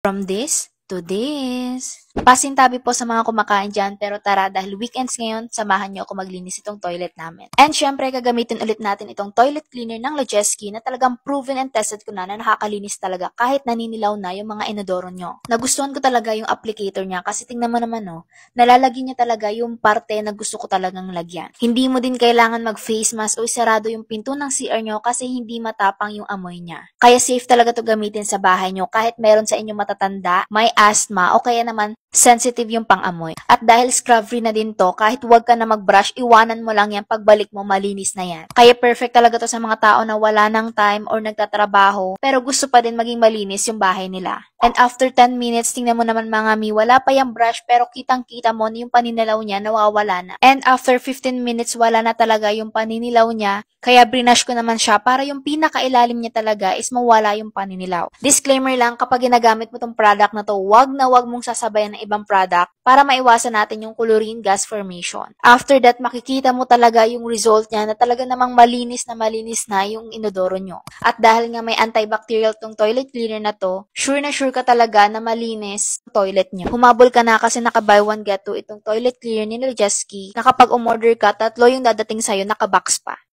From this to this. Pasintabi po sa mga kumakain dyan, pero tara, dahil weekends ngayon, samahan niyo ako maglinis itong toilet namin. And syempre, gagamitin ulit natin itong toilet cleaner ng Lejeski na talagang proven and tested ko na nakakalinis talaga kahit naninilaw na yung mga inodoro nyo. Nagustuhan ko talaga yung applicator niya kasi tingnan mo naman nalalagyan niya talaga yung parte na gusto ko talagang lagyan. Hindi mo din kailangan mag-face mask o isarado yung pinto ng CR nyo kasi hindi matapang yung amoy niya. Kaya safe talaga to gamitin sa bahay nyo kahit meron sa inyo matatanda, may asthma o kaya naman sensitive yung pang-amoy. At dahil scrub-free na din to, kahit huwag ka na mag-brush, iwanan mo lang yan, pagbalik mo, malinis na yan. Kaya perfect talaga to sa mga tao na wala ng time or nagtatrabaho, pero gusto pa din maging malinis yung bahay nila. And after 10 minutes, tingnan mo naman mga mi, wala pa yung brush, pero kitang-kita mo na yung paninalaw niya, nawawala na. And after 15 minutes, wala na talaga yung paninilaw niya, kaya brinash ko naman siya para yung pinakailalim niya talaga is mawala yung paninilaw. Disclaimer lang, kapag ginagamit mo tong product na to, wag na wag mong sasabayan ng ibang product para maiwasan natin yung chlorine gas formation. After that, makikita mo talaga yung result niya na talaga namang malinis na yung inodoro nyo. At dahil nga may antibacterial tong toilet cleaner na to, sure na sure ka talaga na malinis ang toilet nyo. Humabol ka na kasi naka buy one get two itong toilet cleaner ni Lejeski na kapag umorder ka, 3 yung dadating sa'yo, naka-box pa.